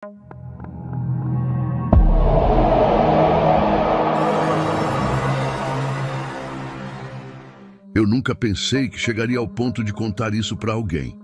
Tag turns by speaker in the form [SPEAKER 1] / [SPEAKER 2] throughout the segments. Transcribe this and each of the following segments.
[SPEAKER 1] Eu nunca pensei que chegaria ao ponto de contar isso para alguém.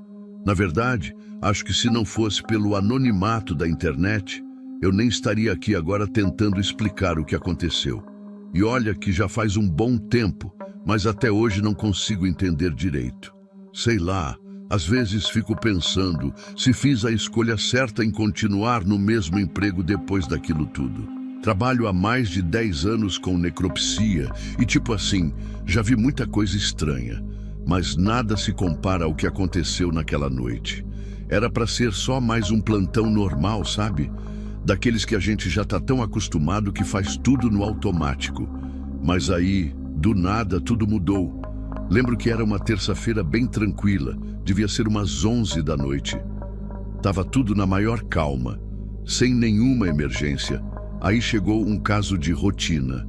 [SPEAKER 1] Na verdade, acho que se não fosse pelo anonimato da internet, eu nem estaria aqui agora tentando explicar o que aconteceu. E olha que já faz um bom tempo, mas até hoje não consigo entender direito. Sei lá, às vezes fico pensando se fiz a escolha certa em continuar no mesmo emprego depois daquilo tudo. Trabalho há mais de 10 anos com necropsia e tipo assim, já vi muita coisa estranha, mas nada se compara ao que aconteceu naquela noite. Era para ser só mais um plantão normal, sabe? Daqueles que a gente já tá tão acostumado que faz tudo no automático. Mas aí, do nada, tudo mudou. Lembro que era uma terça-feira bem tranquila, devia ser umas 11 da noite. Tava tudo na maior calma, sem nenhuma emergência. Aí chegou um caso de rotina.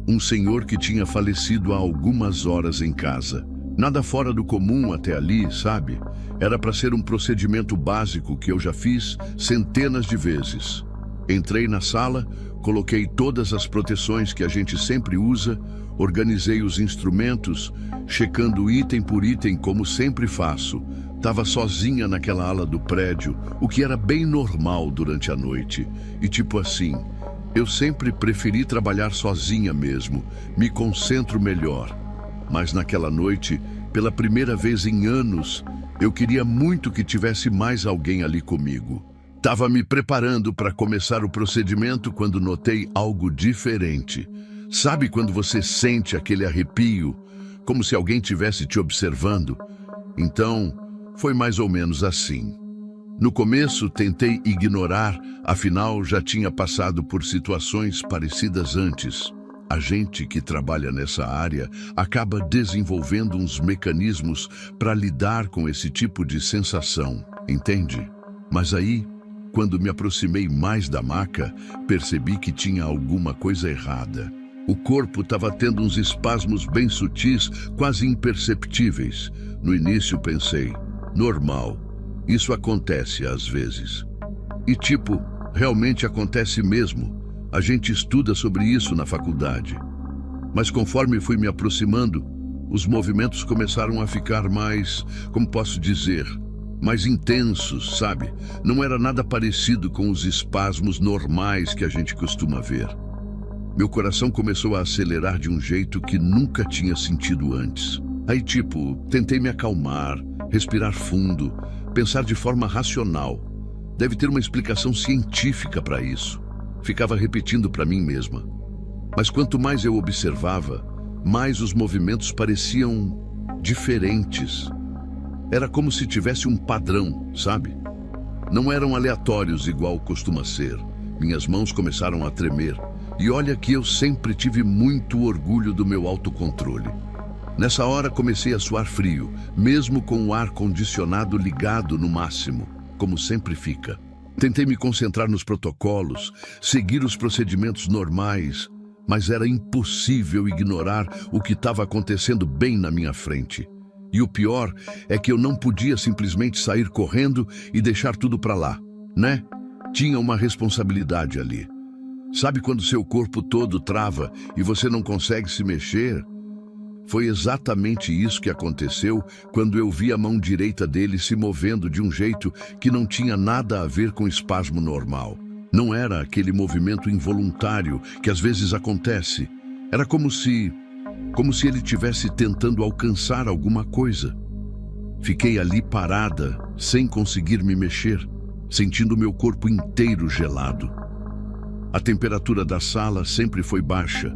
[SPEAKER 1] Um senhor que tinha falecido há algumas horas em casa. Nada fora do comum até ali, sabe? Era para ser um procedimento básico que eu já fiz centenas de vezes. Entrei na sala, coloquei todas as proteções que a gente sempre usa, organizei os instrumentos, checando item por item como sempre faço. Tava sozinha naquela ala do prédio, o que era bem normal durante a noite. E tipo assim, eu sempre preferi trabalhar sozinha mesmo, me concentro melhor. Mas naquela noite, pela primeira vez em anos, eu queria muito que tivesse mais alguém ali comigo. Tava me preparando para começar o procedimento quando notei algo diferente. Sabe quando você sente aquele arrepio, como se alguém tivesse te observando? Então, foi mais ou menos assim. No começo, tentei ignorar, afinal já tinha passado por situações parecidas antes. A gente que trabalha nessa área acaba desenvolvendo uns mecanismos para lidar com esse tipo de sensação, entende? Mas aí, quando me aproximei mais da maca, percebi que tinha alguma coisa errada. O corpo estava tendo uns espasmos bem sutis, quase imperceptíveis. No início pensei, normal, isso acontece às vezes. E tipo, realmente acontece mesmo. A gente estuda sobre isso na faculdade. Mas conforme fui me aproximando, os movimentos começaram a ficar mais, como posso dizer, mais intensos, sabe? Não era nada parecido com os espasmos normais que a gente costuma ver. Meu coração começou a acelerar de um jeito que nunca tinha sentido antes. Aí tipo, tentei me acalmar, respirar fundo, pensar de forma racional. Deve ter uma explicação científica para isso. Ficava repetindo para mim mesma. Mas quanto mais eu observava, mais os movimentos pareciam diferentes. Era como se tivesse um padrão, sabe? Não eram aleatórios igual costuma ser. Minhas mãos começaram a tremer. E olha que eu sempre tive muito orgulho do meu autocontrole. Nessa hora comecei a suar frio, mesmo com o ar-condicionado ligado no máximo, como sempre fica. Tentei me concentrar nos protocolos, seguir os procedimentos normais, mas era impossível ignorar o que estava acontecendo bem na minha frente. E o pior é que eu não podia simplesmente sair correndo e deixar tudo para lá, né? Tinha uma responsabilidade ali. Sabe quando seu corpo todo trava e você não consegue se mexer? Foi exatamente isso que aconteceu quando eu vi a mão direita dele se movendo de um jeito que não tinha nada a ver com espasmo normal. Não era aquele movimento involuntário que às vezes acontece. Era como se ele estivesse tentando alcançar alguma coisa. Fiquei ali parada, sem conseguir me mexer, sentindo meu corpo inteiro gelado. A temperatura da sala sempre foi baixa,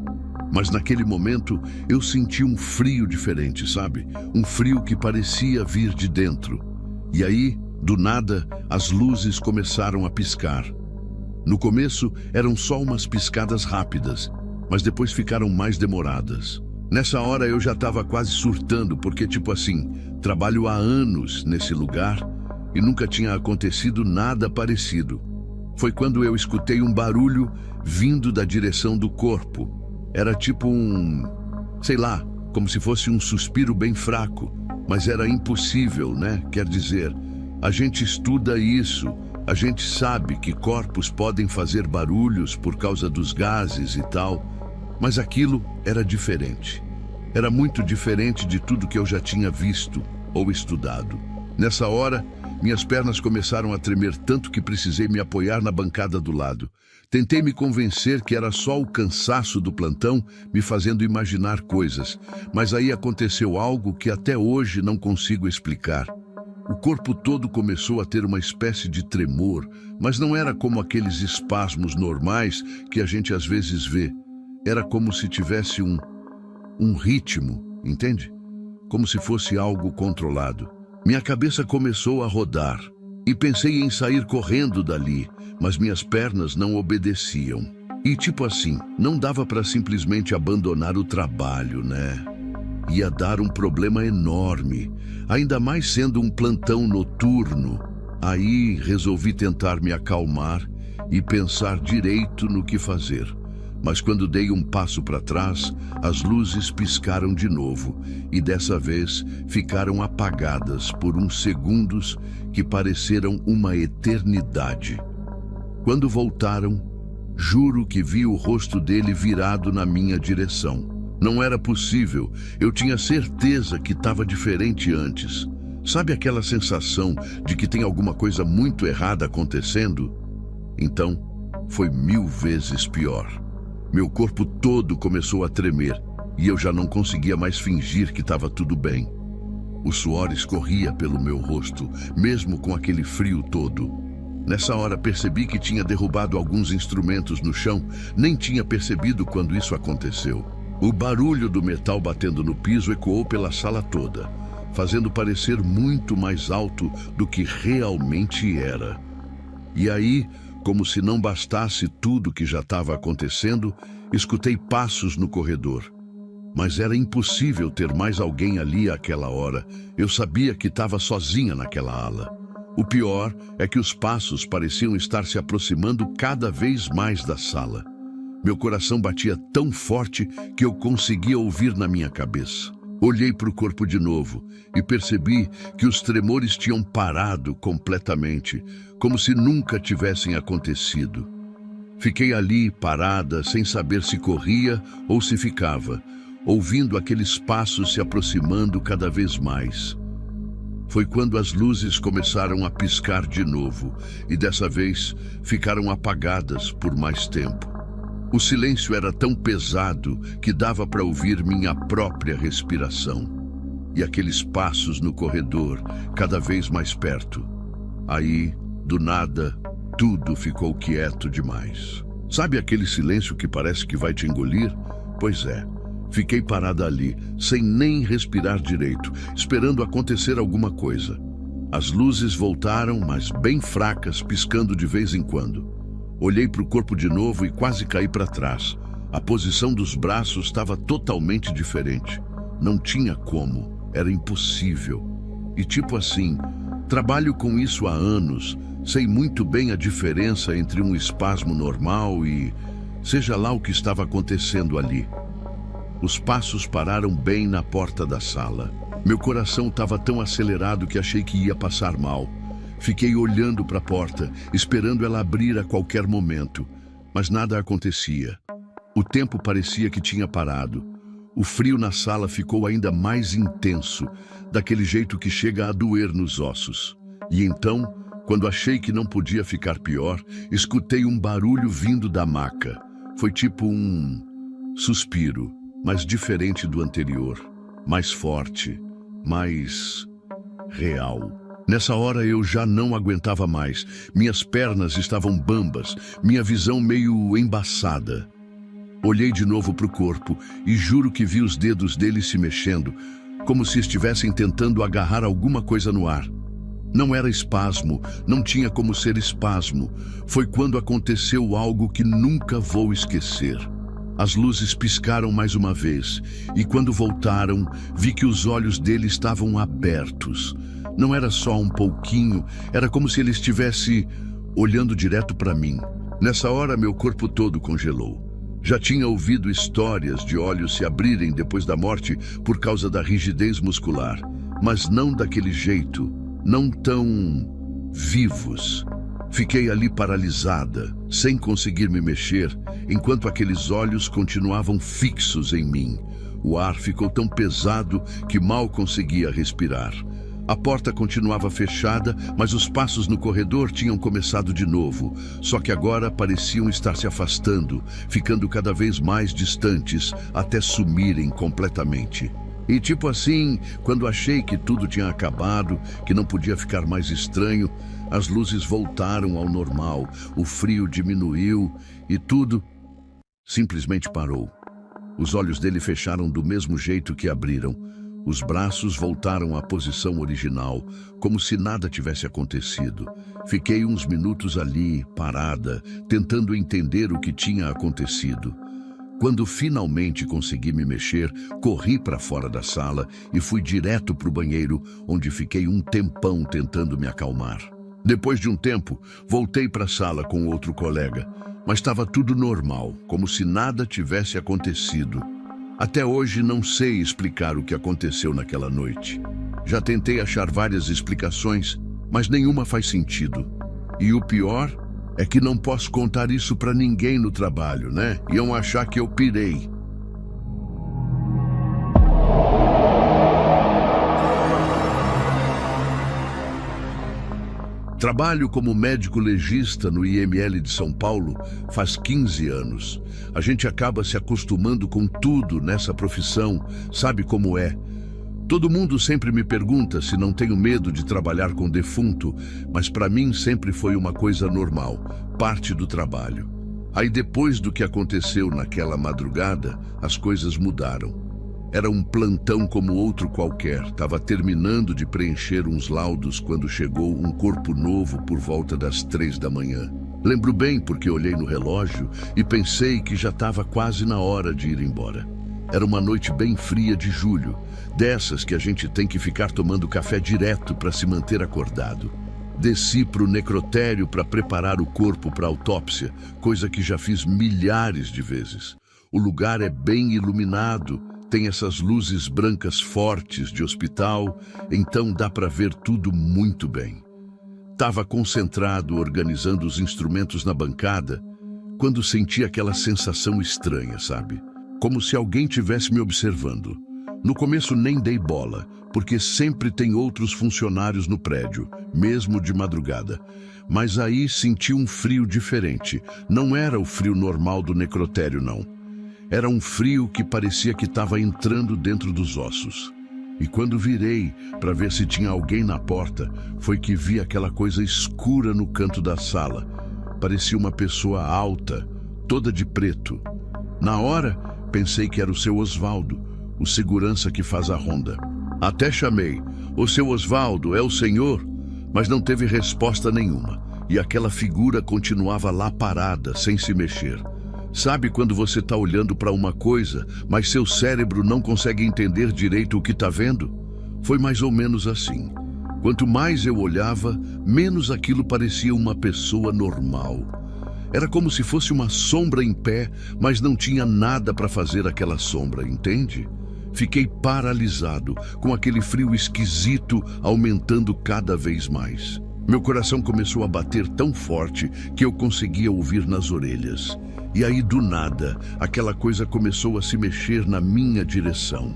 [SPEAKER 1] mas naquele momento eu senti um frio diferente, sabe? Um frio que parecia vir de dentro. E aí, do nada, as luzes começaram a piscar. No começo eram só umas piscadas rápidas, mas depois ficaram mais demoradas. Nessa hora eu já estava quase surtando, porque tipo assim, trabalho há anos nesse lugar e nunca tinha acontecido nada parecido. Foi quando eu escutei um barulho vindo da direção do corpo. Era tipo sei lá, como se fosse um suspiro bem fraco, mas era impossível, né? Quer dizer, a gente estuda isso, A gente sabe que corpos podem fazer barulhos por causa dos gases e tal, mas aquilo era diferente. Era muito diferente de tudo que eu já tinha visto ou estudado. Nessa hora, minhas pernas começaram a tremer tanto que precisei me apoiar na bancada do lado. Tentei me convencer que era só o cansaço do plantão me fazendo imaginar coisas, mas aí aconteceu algo que até hoje não consigo explicar. O corpo todo começou a ter uma espécie de tremor, mas não era como aqueles espasmos normais que a gente às vezes vê. Era como se tivesse um ritmo, entende? Como se fosse algo controlado. Minha cabeça começou a rodar e pensei em sair correndo dali, mas minhas pernas não obedeciam. E tipo assim, não dava para simplesmente abandonar o trabalho, né? Ia dar um problema enorme, ainda mais sendo um plantão noturno. Aí resolvi tentar me acalmar e pensar direito no que fazer. Mas quando dei um passo para trás, as luzes piscaram de novo e dessa vez ficaram apagadas por uns segundos que pareceram uma eternidade. Quando voltaram, juro que vi o rosto dele virado na minha direção. Não era possível, eu tinha certeza que estava diferente antes. Sabe aquela sensação de que tem alguma coisa muito errada acontecendo? Então, foi 1000 vezes pior. Meu corpo todo começou a tremer e eu já não conseguia mais fingir que estava tudo bem. O suor escorria pelo meu rosto, mesmo com aquele frio todo. Nessa hora percebi que tinha derrubado alguns instrumentos no chão, nem tinha percebido quando isso aconteceu. O barulho do metal batendo no piso ecoou pela sala toda, fazendo parecer muito mais alto do que realmente era. E aí, como se não bastasse tudo que já estava acontecendo, escutei passos no corredor. Mas era impossível ter mais alguém ali àquela hora. Eu sabia que estava sozinha naquela ala. O pior é que os passos pareciam estar se aproximando cada vez mais da sala. Meu coração batia tão forte que eu conseguia ouvir na minha cabeça. Olhei para o corpo de novo e percebi que os tremores tinham parado completamente, como se nunca tivessem acontecido. Fiquei ali, parada, sem saber se corria ou se ficava, ouvindo aqueles passos se aproximando cada vez mais. Foi quando as luzes começaram a piscar de novo e dessa vez ficaram apagadas por mais tempo. O silêncio era tão pesado que dava para ouvir minha própria respiração. E aqueles passos no corredor, cada vez mais perto. Aí, do nada, tudo ficou quieto demais. Sabe aquele silêncio que parece que vai te engolir? Pois é, fiquei parada ali, sem nem respirar direito, esperando acontecer alguma coisa. As luzes voltaram, mas bem fracas, piscando de vez em quando. Olhei para o corpo de novo e quase caí para trás. A posição dos braços estava totalmente diferente. Não tinha como, era impossível. E tipo assim, trabalho com isso há anos, sei muito bem a diferença entre um espasmo normal e seja lá o que estava acontecendo ali. Os passos pararam bem na porta da sala. Meu coração estava tão acelerado que achei que ia passar mal. Fiquei olhando para a porta, esperando ela abrir a qualquer momento, mas nada acontecia. O tempo parecia que tinha parado. O frio na sala ficou ainda mais intenso, daquele jeito que chega a doer nos ossos. E então, quando achei que não podia ficar pior, escutei um barulho vindo da maca. Foi tipo um suspiro, mas diferente do anterior, mais forte, mais real. Nessa hora eu já não aguentava mais. Minhas pernas estavam bambas, minha visão meio embaçada. Olhei de novo para o corpo e juro que vi os dedos dele se mexendo, como se estivessem tentando agarrar alguma coisa no ar. Não era espasmo, não tinha como ser espasmo. Foi quando aconteceu algo que nunca vou esquecer. As luzes piscaram mais uma vez e quando voltaram, vi que os olhos dele estavam abertos. Não era só um pouquinho, era como se ele estivesse olhando direto para mim. Nessa hora, meu corpo todo congelou. Já tinha ouvido histórias de olhos se abrirem depois da morte por causa da rigidez muscular, mas não daquele jeito, não tão vivos. Fiquei ali paralisada, sem conseguir me mexer, enquanto aqueles olhos continuavam fixos em mim. O ar ficou tão pesado que mal conseguia respirar. A porta continuava fechada, mas os passos no corredor tinham começado de novo, só que agora pareciam estar se afastando, ficando cada vez mais distantes, até sumirem completamente. E tipo assim, quando achei que tudo tinha acabado, que não podia ficar mais estranho, as luzes voltaram ao normal, o frio diminuiu e tudo simplesmente parou. Os olhos dele fecharam do mesmo jeito que abriram. Os braços voltaram à posição original, como se nada tivesse acontecido. Fiquei uns minutos ali, parada, tentando entender o que tinha acontecido. Quando finalmente consegui me mexer, corri para fora da sala e fui direto para o banheiro, onde fiquei um tempão tentando me acalmar. Depois de um tempo, voltei para a sala com outro colega, mas estava tudo normal, como se nada tivesse acontecido. Até hoje não sei explicar o que aconteceu naquela noite. Já tentei achar várias explicações, mas nenhuma faz sentido. E o pior é que não posso contar isso para ninguém no trabalho, né? Iam achar que eu pirei. Trabalho como médico legista no IML de São Paulo faz 15 anos. A gente acaba se acostumando com tudo nessa profissão, sabe como é. Todo mundo sempre me pergunta se não tenho medo de trabalhar com defunto, mas para mim sempre foi uma coisa normal, parte do trabalho. Aí depois do que aconteceu naquela madrugada, as coisas mudaram. Era um plantão como outro qualquer. Estava terminando de preencher uns laudos quando chegou um corpo novo por volta das 3 da manhã. Lembro bem porque olhei no relógio e pensei que já estava quase na hora de ir embora. Era uma noite bem fria de julho, dessas que a gente tem que ficar tomando café direto para se manter acordado. Desci para o necrotério para preparar o corpo para a autópsia, coisa que já fiz milhares de vezes. O lugar é bem iluminado, tem essas luzes brancas fortes de hospital, então dá para ver tudo muito bem. Estava concentrado organizando os instrumentos na bancada, quando senti aquela sensação estranha, sabe? Como se alguém tivesse me observando. No começo nem dei bola, porque sempre tem outros funcionários no prédio, mesmo de madrugada. Mas aí senti um frio diferente. Não era o frio normal do necrotério, não. Era um frio que parecia que estava entrando dentro dos ossos. E quando virei para ver se tinha alguém na porta, foi que vi aquela coisa escura no canto da sala. Parecia uma pessoa alta, toda de preto. Na hora, pensei que era o seu Osvaldo, o segurança que faz a ronda. Até chamei: "O seu Osvaldo, é o senhor?" Mas não teve resposta nenhuma. E aquela figura continuava lá parada, sem se mexer. Sabe quando você está olhando para uma coisa, mas seu cérebro não consegue entender direito o que está vendo? Foi mais ou menos assim. Quanto mais eu olhava, menos aquilo parecia uma pessoa normal. Era como se fosse uma sombra em pé, mas não tinha nada para fazer aquela sombra, entende? Fiquei paralisado, com aquele frio esquisito aumentando cada vez mais. Meu coração começou a bater tão forte que eu conseguia ouvir nas orelhas. E aí, do nada, aquela coisa começou a se mexer na minha direção.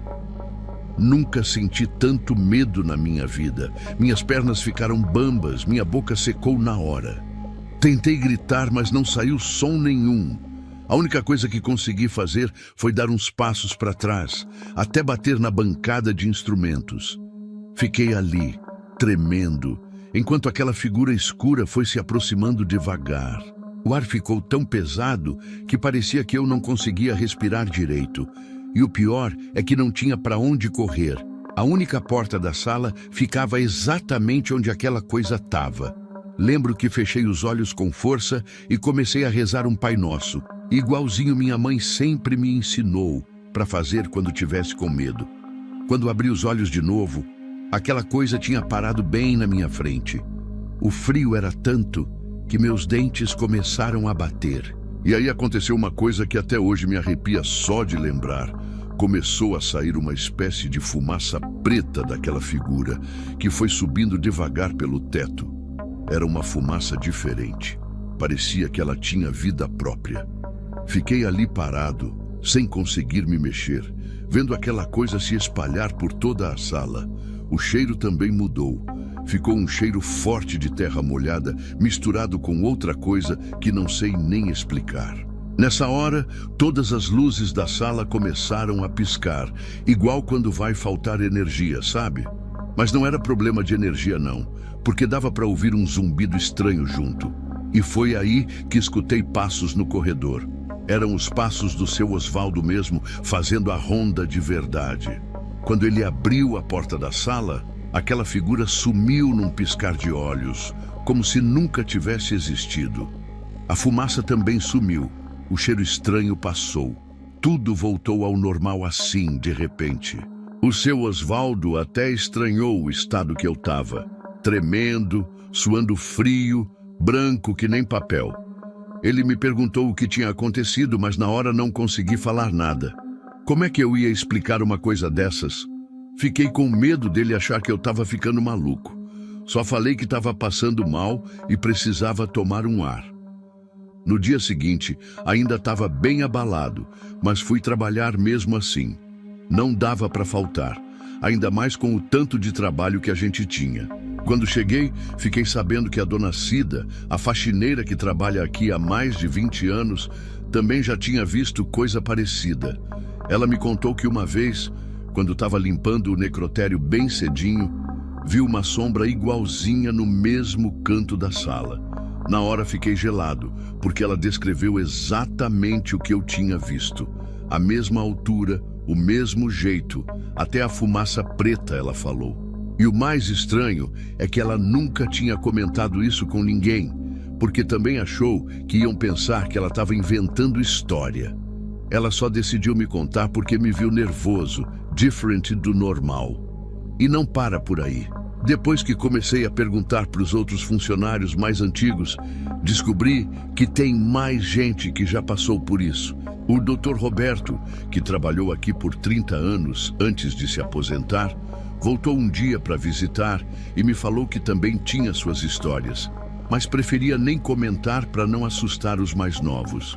[SPEAKER 1] Nunca senti tanto medo na minha vida. Minhas pernas ficaram bambas, minha boca secou na hora. Tentei gritar, mas não saiu som nenhum. A única coisa que consegui fazer foi dar uns passos para trás, até bater na bancada de instrumentos. Fiquei ali, tremendo, enquanto aquela figura escura foi se aproximando devagar. O ar ficou tão pesado que parecia que eu não conseguia respirar direito. E o pior é que não tinha para onde correr. A única porta da sala ficava exatamente onde aquela coisa estava. Lembro que fechei os olhos com força e comecei a rezar um Pai Nosso, igualzinho minha mãe sempre me ensinou para fazer quando tivesse com medo. Quando abri os olhos de novo, aquela coisa tinha parado bem na minha frente. O frio era tanto que meus dentes começaram a bater. E aí aconteceu uma coisa que até hoje me arrepia só de lembrar. Começou a sair uma espécie de fumaça preta daquela figura, que foi subindo devagar pelo teto. Era uma fumaça diferente. Parecia que ela tinha vida própria. Fiquei ali parado, sem conseguir me mexer, vendo aquela coisa se espalhar por toda a sala. O cheiro também mudou. Ficou um cheiro forte de terra molhada, misturado com outra coisa que não sei nem explicar. Nessa hora, todas as luzes da sala começaram a piscar, igual quando vai faltar energia, sabe? Mas não era problema de energia não, porque dava para ouvir um zumbido estranho junto. E foi aí que escutei passos no corredor. Eram os passos do seu Osvaldo mesmo, fazendo a ronda de verdade. Quando ele abriu a porta da sala, aquela figura sumiu num piscar de olhos, como se nunca tivesse existido. A fumaça também sumiu, o cheiro estranho passou. Tudo voltou ao normal assim, de repente. O seu Osvaldo até estranhou o estado que eu estava, tremendo, suando frio, branco que nem papel. Ele me perguntou o que tinha acontecido, mas na hora não consegui falar nada. Como é que eu ia explicar uma coisa dessas? Fiquei com medo dele achar que eu estava ficando maluco. Só falei que estava passando mal e precisava tomar um ar. No dia seguinte, ainda estava bem abalado, mas fui trabalhar mesmo assim. Não dava para faltar, ainda mais com o tanto de trabalho que a gente tinha. Quando cheguei, fiquei sabendo que a dona Cida, a faxineira que trabalha aqui há mais de 20 anos, também já tinha visto coisa parecida. Ela me contou que uma vez, quando estava limpando o necrotério bem cedinho, viu uma sombra igualzinha no mesmo canto da sala. Na hora fiquei gelado, porque ela descreveu exatamente o que eu tinha visto. A mesma altura, o mesmo jeito, até a fumaça preta, ela falou. E o mais estranho é que ela nunca tinha comentado isso com ninguém, porque também achou que iam pensar que ela estava inventando história. Ela só decidiu me contar porque me viu nervoso, diferente do normal. E não para por aí. Depois que comecei a perguntar para os outros funcionários mais antigos, descobri que tem mais gente que já passou por isso. O Dr. Roberto, que trabalhou aqui por 30 anos antes de se aposentar, voltou um dia para visitar e me falou que também tinha suas histórias, mas preferia nem comentar para não assustar os mais novos.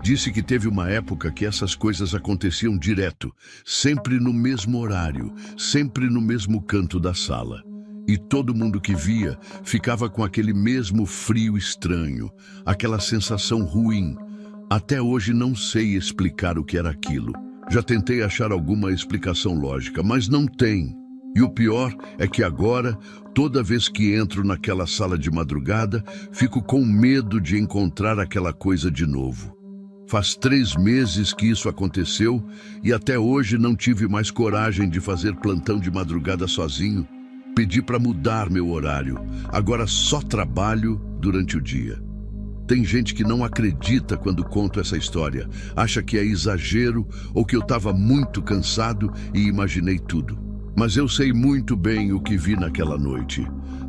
[SPEAKER 1] Disse que teve uma época que essas coisas aconteciam direto, sempre no mesmo horário, sempre no mesmo canto da sala. E todo mundo que via ficava com aquele mesmo frio estranho, aquela sensação ruim. Até hoje não sei explicar o que era aquilo. Já tentei achar alguma explicação lógica, mas não tem. E o pior é que agora, toda vez que entro naquela sala de madrugada, fico com medo de encontrar aquela coisa de novo. Faz 3 meses que isso aconteceu e até hoje não tive mais coragem de fazer plantão de madrugada sozinho. Pedi para mudar meu horário. Agora só trabalho durante o dia. Tem gente que não acredita quando conto essa história. Acha que é exagero ou que eu estava muito cansado e imaginei tudo. Mas eu sei muito bem o que vi naquela noite.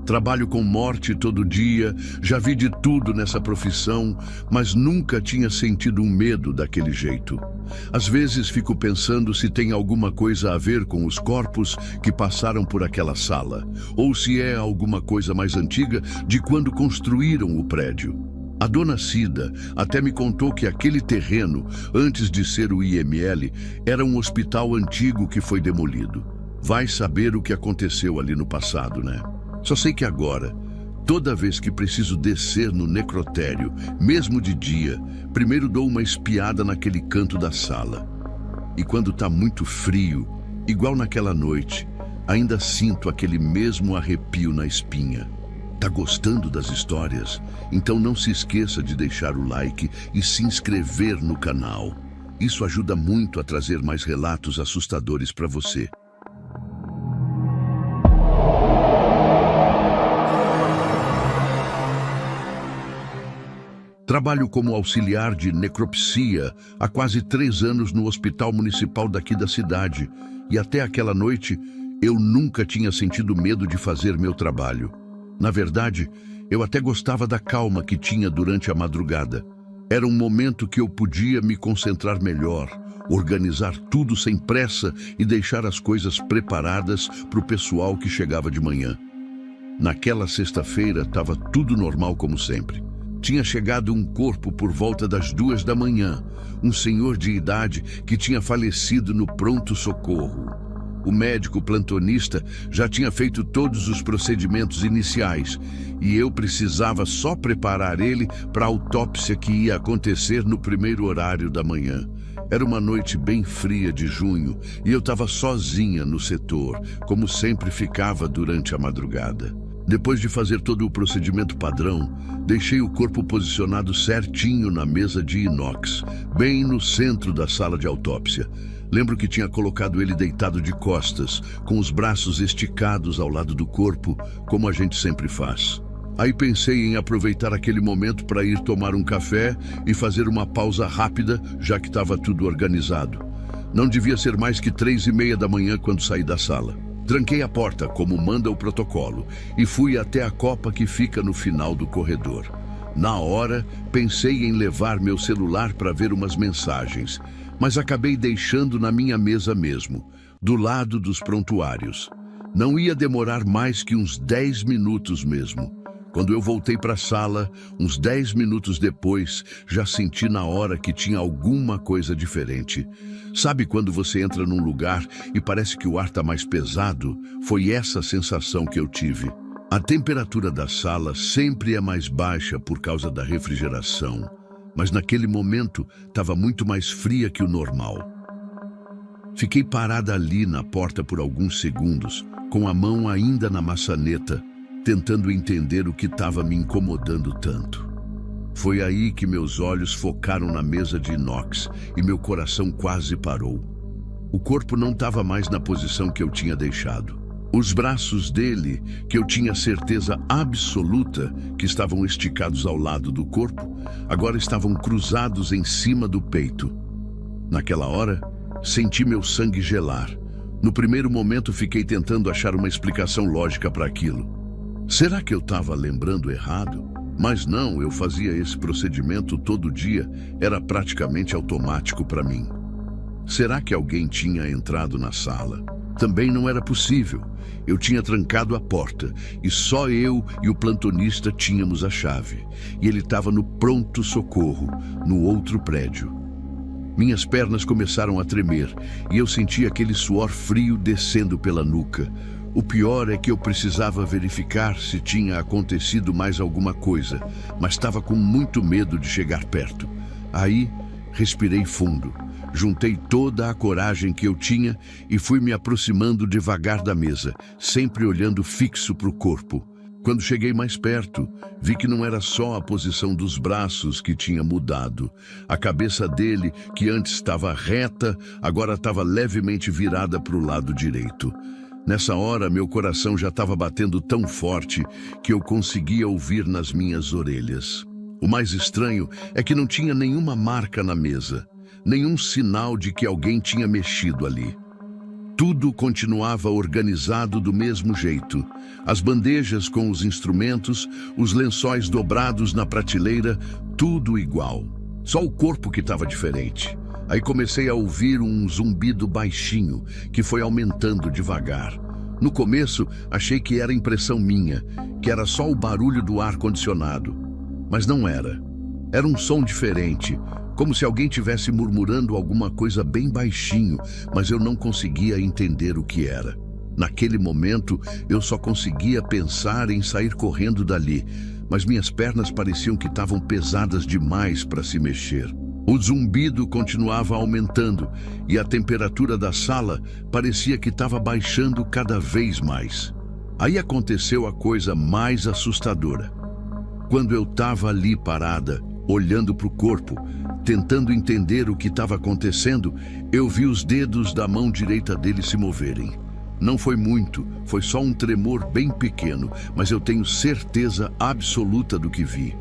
[SPEAKER 1] Trabalho com morte todo dia, já vi de tudo nessa profissão, mas nunca tinha sentido um medo daquele jeito. Às vezes fico pensando se tem alguma coisa a ver com os corpos que passaram por aquela sala, ou se é alguma coisa mais antiga de quando construíram o prédio. A dona Cida até me contou que aquele terreno, antes de ser o IML, era um hospital antigo que foi demolido. Vai saber o que aconteceu ali no passado, né? Só sei que agora, toda vez que preciso descer no necrotério, mesmo de dia, primeiro dou uma espiada naquele canto da sala. E quando tá muito frio, igual naquela noite, ainda sinto aquele mesmo arrepio na espinha. Tá gostando das histórias? Então não se esqueça de deixar o like e se inscrever no canal. Isso ajuda muito a trazer mais relatos assustadores para você. Trabalho como auxiliar de necropsia há quase 3 anos no hospital municipal daqui da cidade e até aquela noite eu nunca tinha sentido medo de fazer meu trabalho. Na verdade, eu até gostava da calma que tinha durante a madrugada. Era um momento que eu podia me concentrar melhor, organizar tudo sem pressa e deixar as coisas preparadas para o pessoal que chegava de manhã. Naquela sexta-feira estava tudo normal como sempre. Tinha chegado um corpo por volta das 2 da manhã, um senhor de idade que tinha falecido no pronto-socorro. O médico plantonista já tinha feito todos os procedimentos iniciais e eu precisava só preparar ele para a autópsia que ia acontecer no primeiro horário da manhã. Era uma noite bem fria de junho e eu estava sozinha no setor, como sempre ficava durante a madrugada. Depois de fazer todo o procedimento padrão, deixei o corpo posicionado certinho na mesa de inox, bem no centro da sala de autópsia. Lembro que tinha colocado ele deitado de costas, com os braços esticados ao lado do corpo, como a gente sempre faz. Aí pensei em aproveitar aquele momento para ir tomar um café e fazer uma pausa rápida, já que estava tudo organizado. Não devia ser mais que 3:30 da manhã quando saí da sala. Tranquei a porta, como manda o protocolo, e fui até a copa que fica no final do corredor. Na hora, pensei em levar meu celular para ver umas mensagens, mas acabei deixando na minha mesa mesmo, do lado dos prontuários. Não ia demorar mais que uns 10 minutos mesmo. Quando eu voltei para a sala, uns 10 minutos depois, já senti na hora que tinha alguma coisa diferente. Sabe quando você entra num lugar e parece que o ar está mais pesado? Foi essa sensação que eu tive. A temperatura da sala sempre é mais baixa por causa da refrigeração, mas naquele momento estava muito mais fria que o normal. Fiquei parada ali na porta por alguns segundos, com a mão ainda na maçaneta, tentando entender o que estava me incomodando tanto. Foi aí que meus olhos focaram na mesa de inox e meu coração quase parou. O corpo não estava mais na posição que eu tinha deixado. Os braços dele, que eu tinha certeza absoluta que estavam esticados ao lado do corpo, agora estavam cruzados em cima do peito. Naquela hora, senti meu sangue gelar. No primeiro momento, fiquei tentando achar uma explicação lógica para aquilo. Será que eu estava lembrando errado? Mas não, eu fazia esse procedimento todo dia, era praticamente automático para mim. Será que alguém tinha entrado na sala? Também não era possível. Eu tinha trancado a porta e só eu e o plantonista tínhamos a chave. E ele estava no pronto-socorro, no outro prédio. Minhas pernas começaram a tremer e eu senti aquele suor frio descendo pela nuca. O pior é que eu precisava verificar se tinha acontecido mais alguma coisa, mas estava com muito medo de chegar perto. Aí, respirei fundo, juntei toda a coragem que eu tinha e fui me aproximando devagar da mesa, sempre olhando fixo para o corpo. Quando cheguei mais perto, vi que não era só a posição dos braços que tinha mudado. A cabeça dele, que antes estava reta, agora estava levemente virada para o lado direito. Nessa hora, meu coração já estava batendo tão forte que eu conseguia ouvir nas minhas orelhas. O mais estranho é que não tinha nenhuma marca na mesa, nenhum sinal de que alguém tinha mexido ali. Tudo continuava organizado do mesmo jeito. As bandejas com os instrumentos, os lençóis dobrados na prateleira, tudo igual. Só o corpo que estava diferente. Aí comecei a ouvir um zumbido baixinho, que foi aumentando devagar. No começo, achei que era impressão minha, que era só o barulho do ar-condicionado. Mas não era. Era um som diferente, como se alguém tivesse murmurando alguma coisa bem baixinho, mas eu não conseguia entender o que era. Naquele momento, eu só conseguia pensar em sair correndo dali, mas minhas pernas pareciam que estavam pesadas demais para se mexer. O zumbido continuava aumentando e a temperatura da sala parecia que estava baixando cada vez mais. Aí aconteceu a coisa mais assustadora. Quando eu estava ali parada, olhando para o corpo, tentando entender o que estava acontecendo, eu vi os dedos da mão direita dele se moverem. Não foi muito, foi só um tremor bem pequeno, mas eu tenho certeza absoluta do que vi.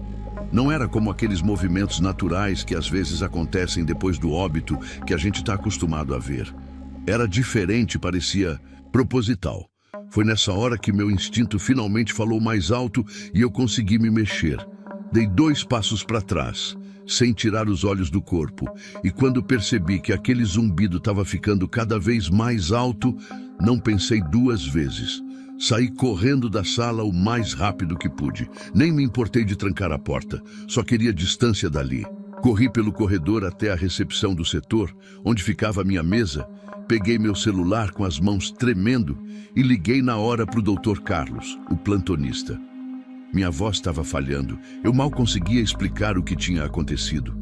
[SPEAKER 1] Não era como aqueles movimentos naturais que às vezes acontecem depois do óbito que a gente está acostumado a ver. Era diferente, parecia proposital. Foi nessa hora que meu instinto finalmente falou mais alto e eu consegui me mexer. Dei 2 passos para trás, sem tirar os olhos do corpo, e quando percebi que aquele zumbido estava ficando cada vez mais alto, não pensei 2 vezes. Saí correndo da sala o mais rápido que pude. Nem me importei de trancar a porta, só queria distância dali. Corri pelo corredor até a recepção do setor, onde ficava a minha mesa, peguei meu celular com as mãos tremendo e liguei na hora para o Dr. Carlos, o plantonista. Minha voz estava falhando, eu mal conseguia explicar o que tinha acontecido.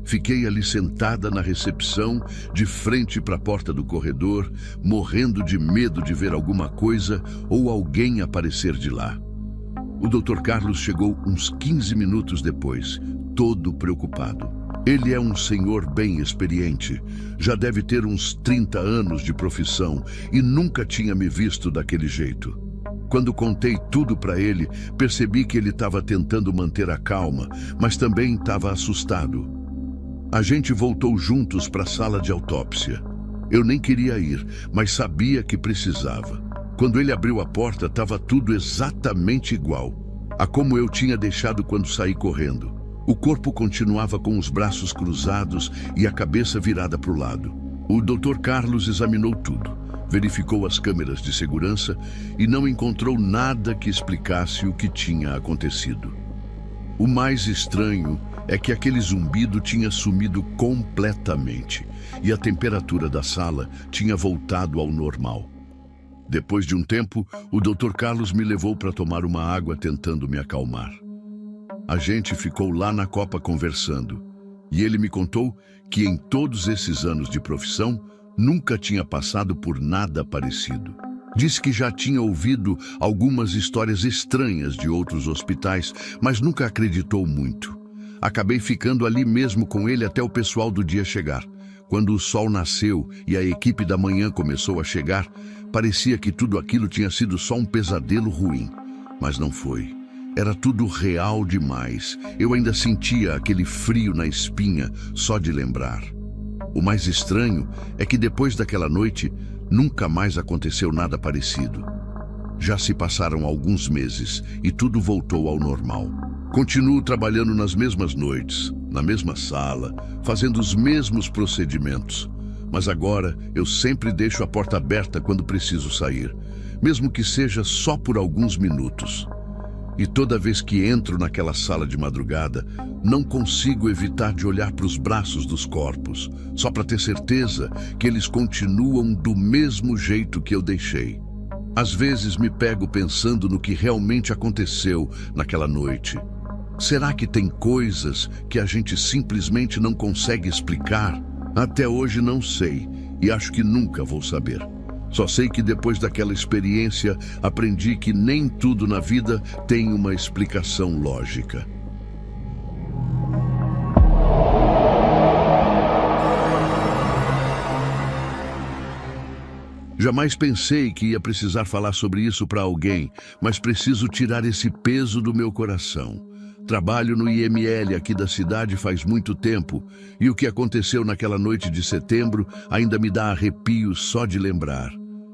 [SPEAKER 1] Fiquei ali sentada na recepção, de frente para a porta do corredor, morrendo de medo de ver alguma coisa ou alguém aparecer de lá. O Dr. Carlos chegou uns 15 minutos depois, todo preocupado. Ele é um senhor bem experiente, já deve ter uns 30 anos de profissão e nunca tinha me visto daquele jeito. Quando contei tudo para ele, percebi que ele estava tentando manter a calma, mas também estava assustado. A gente voltou juntos para a sala de autópsia. Eu nem queria ir, mas sabia que precisava. Quando ele abriu a porta, estava tudo exatamente igual a como eu tinha deixado quando saí correndo. O corpo continuava com os braços cruzados e a cabeça virada para o lado. O Dr. Carlos examinou tudo, verificou as câmeras de segurança e não encontrou nada que explicasse o que tinha acontecido. O mais estranho é que aquele zumbido tinha sumido completamente e a temperatura da sala tinha voltado ao normal. Depois de um tempo, o Dr. Carlos me levou para tomar uma água tentando me acalmar. A gente ficou lá na copa conversando e ele me contou que em todos esses anos de profissão nunca tinha passado por nada parecido. Disse que já tinha ouvido algumas histórias estranhas de outros hospitais, mas nunca acreditou muito. Acabei ficando ali mesmo com ele até o pessoal do dia chegar. Quando o sol nasceu e a equipe da manhã começou a chegar, parecia que tudo aquilo tinha sido só um pesadelo ruim. Mas não foi. Era tudo real demais. Eu ainda sentia aquele frio na espinha só de lembrar. O mais estranho é que depois daquela noite, nunca mais aconteceu nada parecido. Já se passaram alguns meses e tudo voltou ao normal. Continuo trabalhando nas mesmas noites, na mesma sala, fazendo os mesmos procedimentos. Mas agora eu sempre deixo a porta aberta quando preciso sair, mesmo que seja só por alguns minutos. E toda vez que entro naquela sala de madrugada, não consigo evitar de olhar para os braços dos corpos, só para ter certeza que eles continuam do mesmo jeito que eu deixei. Às vezes me pego pensando no que realmente aconteceu naquela noite. Será que tem coisas que a gente simplesmente não consegue explicar? Até hoje não sei e acho que nunca vou saber. Só sei que depois daquela experiência aprendi que nem tudo na vida tem uma explicação lógica. Jamais pensei que ia precisar falar sobre isso para alguém, mas preciso tirar esse peso do meu coração. Trabalho no IML aqui da cidade faz muito tempo e o que aconteceu naquela noite de setembro ainda me dá arrepios só de lembrar.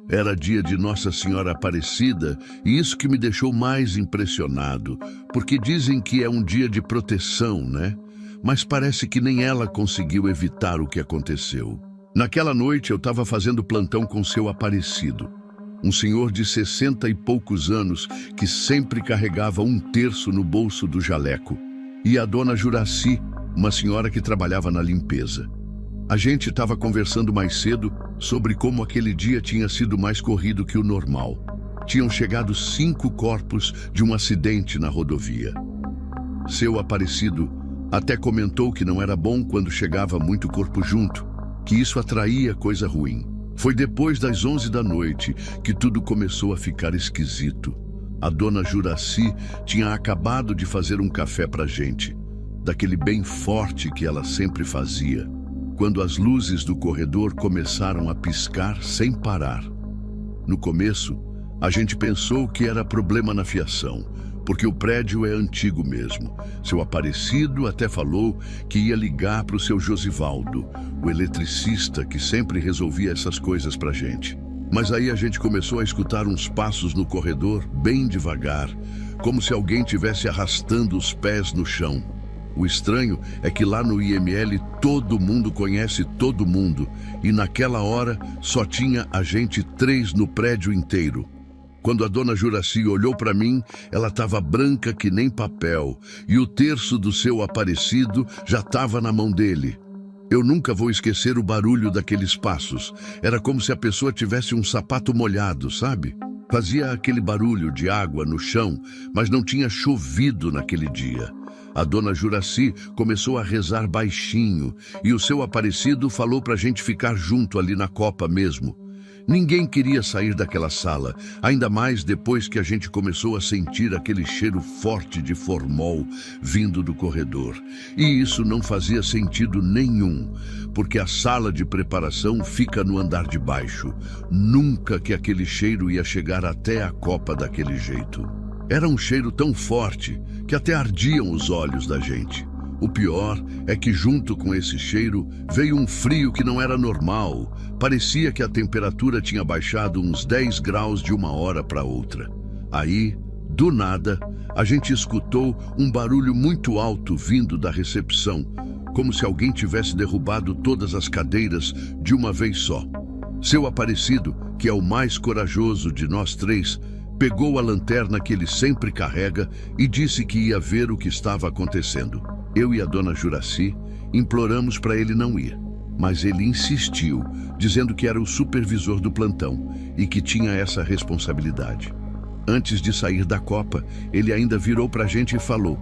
[SPEAKER 1] Era dia de Nossa Senhora Aparecida e isso que me deixou mais impressionado, porque dizem que é um dia de proteção, né? Mas parece que nem ela conseguiu evitar o que aconteceu. Naquela noite eu estava fazendo plantão com seu Aparecido, um senhor de 60 e poucos anos que sempre carregava um terço no bolso do jaleco, e a dona Juraci, uma senhora que trabalhava na limpeza. A gente estava conversando mais cedo sobre como aquele dia tinha sido mais corrido que o normal. Tinham chegado 5 corpos de um acidente na rodovia. Seu Aparecido até comentou que não era bom quando chegava muito corpo junto, que isso atraía coisa ruim. Foi depois das 11 da noite que tudo começou a ficar esquisito. A dona Juraci tinha acabado de fazer um café pra gente, daquele bem forte que ela sempre fazia, quando as luzes do corredor começaram a piscar sem parar. No começo, a gente pensou que era problema na fiação, porque o prédio é antigo mesmo. Seu Aparecido até falou que ia ligar para o seu Josivaldo, o eletricista que sempre resolvia essas coisas pra gente. Mas aí a gente começou a escutar uns passos no corredor, bem devagar, como se alguém tivesse arrastando os pés no chão. O estranho é que lá no IML todo mundo conhece todo mundo, e naquela hora só tinha a gente 3 no prédio inteiro. Quando a dona Juraci olhou para mim, ela estava branca que nem papel, e o terço do seu aparecido já estava na mão dele. Eu nunca vou esquecer o barulho daqueles passos. Era como se a pessoa tivesse um sapato molhado, sabe? Fazia aquele barulho de água no chão, mas não tinha chovido naquele dia. A dona Juraci começou a rezar baixinho, e o seu aparecido falou para a gente ficar junto ali na copa mesmo. Ninguém queria sair daquela sala, ainda mais depois que a gente começou a sentir aquele cheiro forte de formol vindo do corredor. E isso não fazia sentido nenhum, porque a sala de preparação fica no andar de baixo. Nunca que aquele cheiro ia chegar até a copa daquele jeito. Era um cheiro tão forte que até ardiam os olhos da gente. O pior é que junto com esse cheiro veio um frio que não era normal. Parecia que a temperatura tinha baixado uns 10 graus de uma hora para outra. Aí, do nada, a gente escutou um barulho muito alto vindo da recepção, como se alguém tivesse derrubado todas as cadeiras de uma vez só. Seu aparecido, que é o mais corajoso de nós três, pegou a lanterna que ele sempre carrega e disse que ia ver o que estava acontecendo. Eu e a dona Juraci imploramos para ele não ir, mas ele insistiu, dizendo que era o supervisor do plantão e que tinha essa responsabilidade. Antes de sair da copa, ele ainda virou para a gente e falou: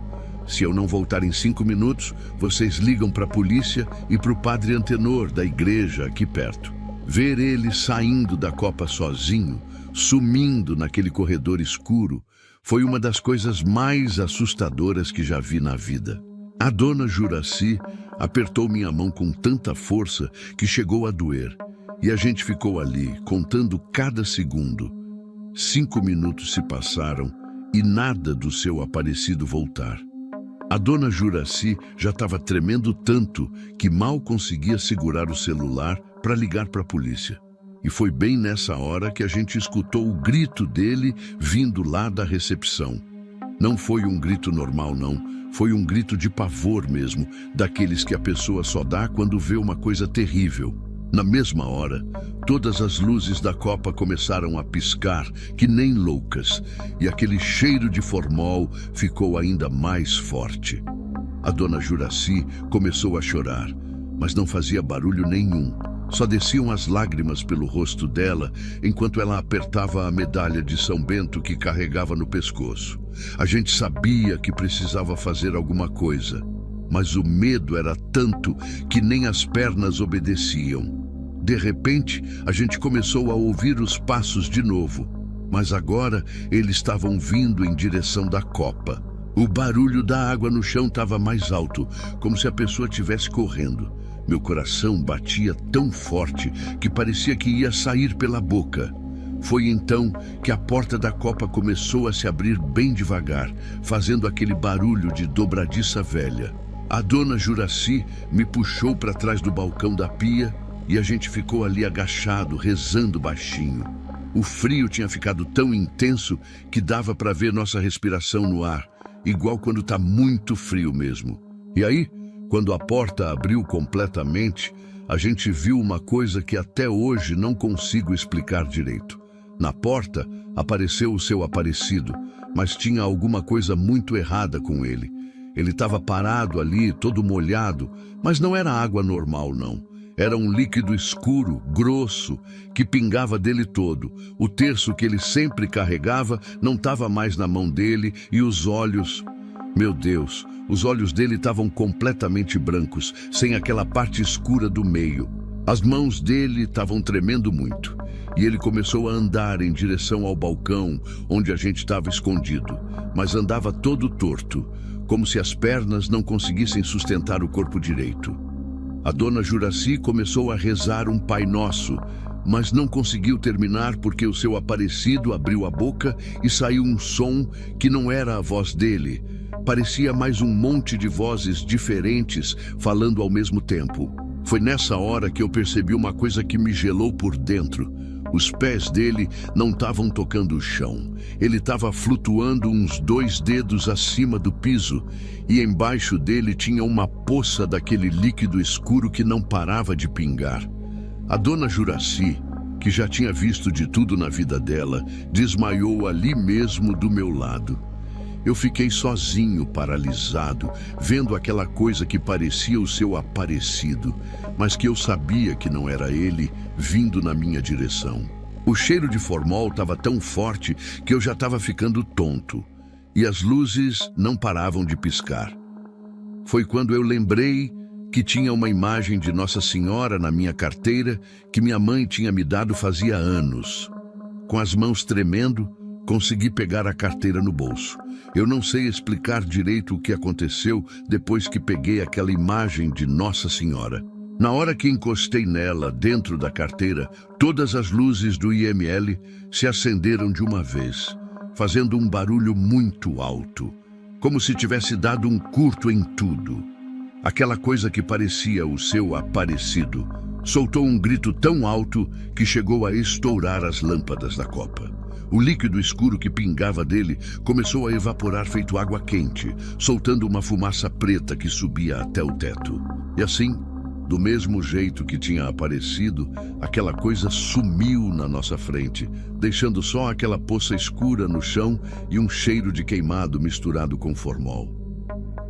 [SPEAKER 1] se eu não voltar em 5 minutos, vocês ligam para a polícia e para o padre Antenor da igreja aqui perto. Ver ele saindo da copa sozinho, sumindo naquele corredor escuro, foi uma das coisas mais assustadoras que já vi na vida. A dona Juraci apertou minha mão com tanta força que chegou a doer, e a gente ficou ali, contando cada segundo. 5 minutos se passaram e nada do seu aparecido voltar. A dona Juraci já estava tremendo tanto que mal conseguia segurar o celular para ligar para a polícia. E foi bem nessa hora que a gente escutou o grito dele vindo lá da recepção. Não foi um grito normal, não. Foi um grito de pavor mesmo, daqueles que a pessoa só dá quando vê uma coisa terrível. Na mesma hora, todas as luzes da copa começaram a piscar, que nem loucas, e aquele cheiro de formol ficou ainda mais forte. A dona Juraci começou a chorar, mas não fazia barulho nenhum. Só desciam as lágrimas pelo rosto dela enquanto ela apertava a medalha de São Bento que carregava no pescoço. A gente sabia que precisava fazer alguma coisa, mas o medo era tanto que nem as pernas obedeciam. De repente, a gente começou a ouvir os passos de novo, mas agora eles estavam vindo em direção da copa. O barulho da água no chão estava mais alto, como se a pessoa estivesse correndo. Meu coração batia tão forte que parecia que ia sair pela boca. Foi então que a porta da copa começou a se abrir bem devagar, fazendo aquele barulho de dobradiça velha. A dona Juraci me puxou para trás do balcão da pia e a gente ficou ali agachado, rezando baixinho. O frio tinha ficado tão intenso que dava para ver nossa respiração no ar, igual quando está muito frio mesmo. E aí, quando a porta abriu completamente, a gente viu uma coisa que até hoje não consigo explicar direito. Na porta apareceu o seu aparecido, mas tinha alguma coisa muito errada com ele. Ele estava parado ali, todo molhado, mas não era água normal, não. Era um líquido escuro, grosso, que pingava dele todo. O terço que ele sempre carregava não estava mais na mão dele e os olhos... Meu Deus, os olhos dele estavam completamente brancos, sem aquela parte escura do meio. As mãos dele estavam tremendo muito, e ele começou a andar em direção ao balcão onde a gente estava escondido, mas andava todo torto, como se as pernas não conseguissem sustentar o corpo direito. A dona Juraci começou a rezar um Pai Nosso, mas não conseguiu terminar porque o seu aparecido abriu a boca e saiu um som que não era a voz dele. Parecia mais um monte de vozes diferentes falando ao mesmo tempo. Foi nessa hora que eu percebi uma coisa que me gelou por dentro. Os pés dele não estavam tocando o chão. Ele estava flutuando uns 2 dedos acima do piso e embaixo dele tinha uma poça daquele líquido escuro que não parava de pingar. A dona Juraci, que já tinha visto de tudo na vida dela, desmaiou ali mesmo do meu lado. Eu fiquei sozinho, paralisado, vendo aquela coisa que parecia o seu aparecido, mas que eu sabia que não era ele, vindo na minha direção. O cheiro de formol estava tão forte que eu já estava ficando tonto, e as luzes não paravam de piscar. Foi quando eu lembrei que tinha uma imagem de Nossa Senhora na minha carteira que minha mãe tinha me dado fazia anos. Com as mãos tremendo, consegui pegar a carteira no bolso. Eu não sei explicar direito o que aconteceu depois que peguei aquela imagem de Nossa Senhora. Na hora que encostei nela, dentro da carteira, todas as luzes do IML se acenderam de uma vez, fazendo um barulho muito alto, como se tivesse dado um curto em tudo. Aquela coisa que parecia o seu aparecido soltou um grito tão alto que chegou a estourar as lâmpadas da copa. O líquido escuro que pingava dele começou a evaporar feito água quente, soltando uma fumaça preta que subia até o teto. E assim, do mesmo jeito que tinha aparecido, aquela coisa sumiu na nossa frente, deixando só aquela poça escura no chão e um cheiro de queimado misturado com formol.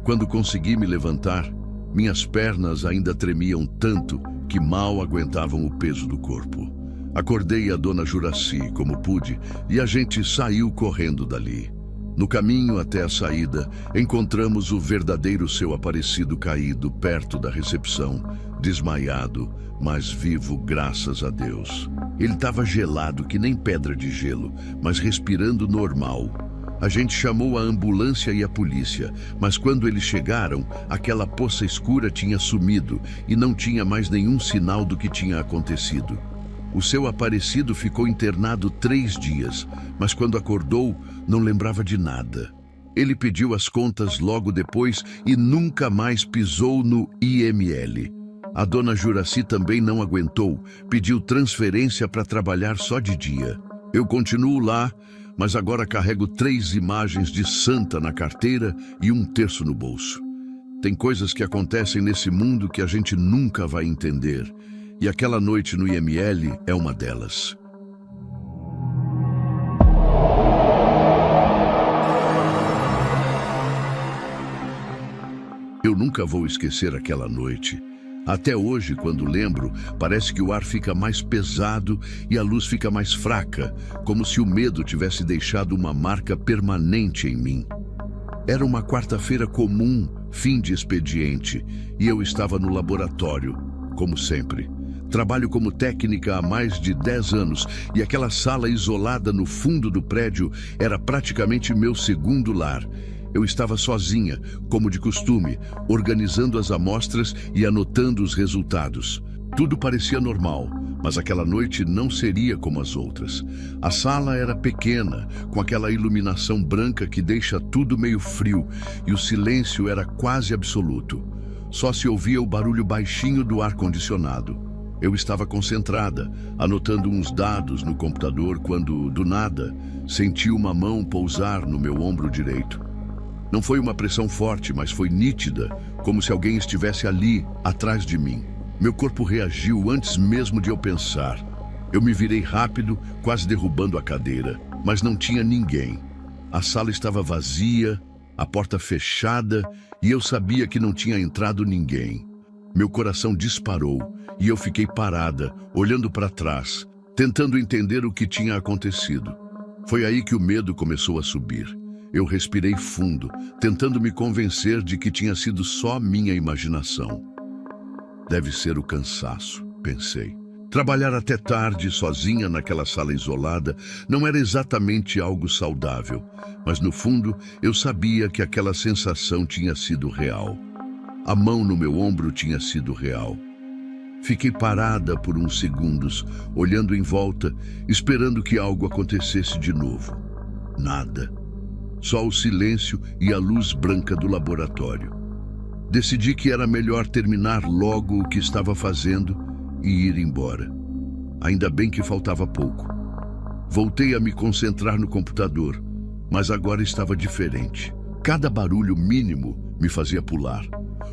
[SPEAKER 1] Quando consegui me levantar, minhas pernas ainda tremiam tanto que mal aguentavam o peso do corpo. Acordei a dona Juraci como pude e a gente saiu correndo dali. No caminho até a saída, encontramos o verdadeiro seu aparecido caído perto da recepção, desmaiado, mas vivo graças a Deus. Ele estava gelado que nem pedra de gelo, mas respirando normal. A gente chamou a ambulância e a polícia, mas quando eles chegaram, aquela poça escura tinha sumido e não tinha mais nenhum sinal do que tinha acontecido. O seu aparecido ficou internado 3 dias, mas quando acordou, não lembrava de nada. Ele pediu as contas logo depois e nunca mais pisou no IML. A dona Juraci também não aguentou, pediu transferência para trabalhar só de dia. Eu continuo lá, mas agora carrego 3 imagens de santa na carteira e 1/3 no bolso. Tem coisas que acontecem nesse mundo que a gente nunca vai entender. E aquela noite no IML é uma delas. Eu nunca vou esquecer aquela noite. Até hoje, quando lembro, parece que o ar fica mais pesado e a luz fica mais fraca, como se o medo tivesse deixado uma marca permanente em mim. Era uma quarta-feira comum, fim de expediente, e eu estava no laboratório, como sempre. Trabalho como técnica há mais de 10 anos e aquela sala isolada no fundo do prédio era praticamente meu segundo lar. Eu estava sozinha, como de costume, organizando as amostras e anotando os resultados. Tudo parecia normal, mas aquela noite não seria como as outras. A sala era pequena, com aquela iluminação branca que deixa tudo meio frio, e o silêncio era quase absoluto. Só se ouvia o barulho baixinho do ar-condicionado. Eu estava concentrada, anotando uns dados no computador quando, do nada, senti uma mão pousar no meu ombro direito. Não foi uma pressão forte, mas foi nítida, como se alguém estivesse ali, atrás de mim. Meu corpo reagiu antes mesmo de eu pensar. Eu me virei rápido, quase derrubando a cadeira, mas não tinha ninguém. A sala estava vazia, a porta fechada, e eu sabia que não tinha entrado ninguém. Meu coração disparou e eu fiquei parada, olhando para trás, tentando entender o que tinha acontecido. Foi aí que o medo começou a subir. Eu respirei fundo, tentando me convencer de que tinha sido só minha imaginação. Deve ser o cansaço, pensei. Trabalhar até tarde, sozinha naquela sala isolada, não era exatamente algo saudável, mas no fundo eu sabia que aquela sensação tinha sido real. A mão no meu ombro tinha sido real. Fiquei parada por uns segundos, olhando em volta, esperando que algo acontecesse de novo. Nada. Só o silêncio e a luz branca do laboratório. Decidi que era melhor terminar logo o que estava fazendo e ir embora. Ainda bem que faltava pouco. Voltei a me concentrar no computador, mas agora estava diferente. Cada barulho mínimo me fazia pular.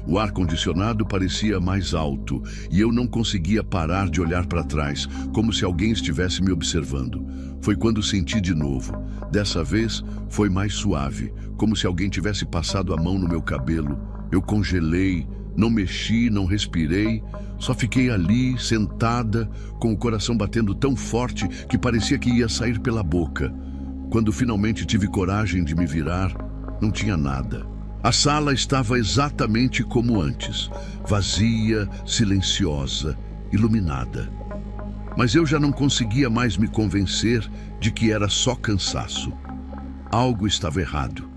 [SPEAKER 1] O ar-condicionado parecia mais alto e eu não conseguia parar de olhar para trás, como se alguém estivesse me observando. Foi quando senti de novo. Dessa vez, foi mais suave, como se alguém tivesse passado a mão no meu cabelo. Eu congelei, não mexi, não respirei, só fiquei ali, sentada, com o coração batendo tão forte que parecia que ia sair pela boca. Quando finalmente tive coragem de me virar, não tinha nada. A sala estava exatamente como antes, vazia, silenciosa, iluminada. Mas eu já não conseguia mais me convencer de que era só cansaço. Algo estava errado.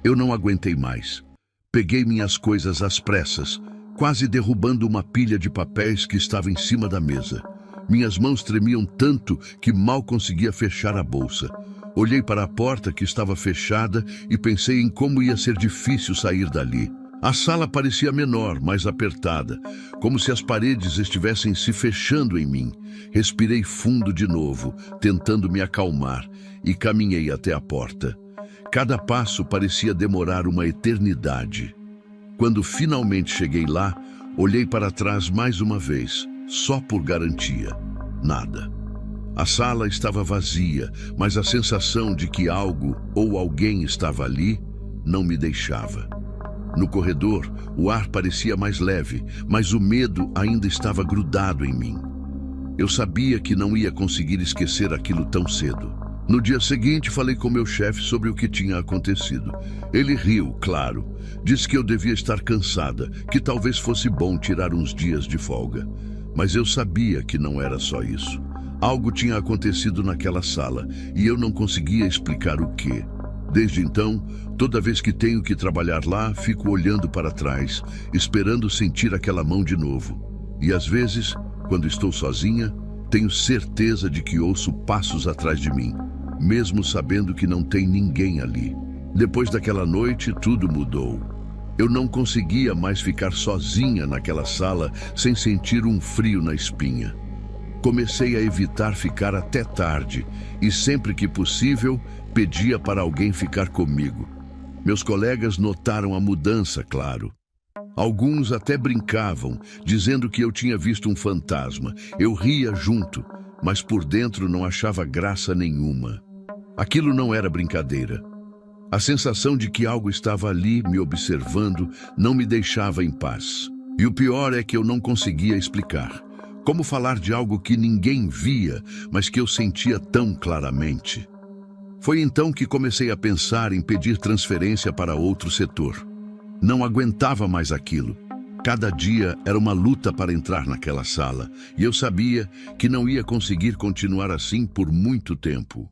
[SPEAKER 1] Eu não aguentei mais. Peguei minhas coisas às pressas, quase derrubando uma pilha de papéis que estava em cima da mesa. Minhas mãos tremiam tanto que mal conseguia fechar a bolsa. Olhei para a porta que estava fechada e pensei em como ia ser difícil sair dali. A sala parecia menor, mais apertada, como se as paredes estivessem se fechando em mim. Respirei fundo de novo, tentando me acalmar, e caminhei até a porta. Cada passo parecia demorar uma eternidade. Quando finalmente cheguei lá, olhei para trás mais uma vez, só por garantia. Nada. A sala estava vazia, mas a sensação de que algo ou alguém estava ali não me deixava. No corredor, o ar parecia mais leve, mas o medo ainda estava grudado em mim. Eu sabia que não ia conseguir esquecer aquilo tão cedo. No dia seguinte, falei com meu chefe sobre o que tinha acontecido. Ele riu, claro. Disse que eu devia estar cansada, que talvez fosse bom tirar uns dias de folga. Mas eu sabia que não era só isso. Algo tinha acontecido naquela sala e eu não conseguia explicar o quê. Desde então, toda vez que tenho que trabalhar lá, fico olhando para trás, esperando sentir aquela mão de novo. E às vezes, quando estou sozinha, tenho certeza de que ouço passos atrás de mim, mesmo sabendo que não tem ninguém ali. Depois daquela noite, tudo mudou. Eu não conseguia mais ficar sozinha naquela sala sem sentir um frio na espinha. Comecei a evitar ficar até tarde e, sempre que possível, pedia para alguém ficar comigo. Meus colegas notaram a mudança, claro. Alguns até brincavam, dizendo que eu tinha visto um fantasma. Eu ria junto, mas por dentro não achava graça nenhuma. Aquilo não era brincadeira. A sensação de que algo estava ali me observando não me deixava em paz. E o pior é que eu não conseguia explicar. Como falar de algo que ninguém via, mas que eu sentia tão claramente? Foi então que comecei a pensar em pedir transferência para outro setor. Não aguentava mais aquilo. Cada dia era uma luta para entrar naquela sala, e eu sabia que não ia conseguir continuar assim por muito tempo.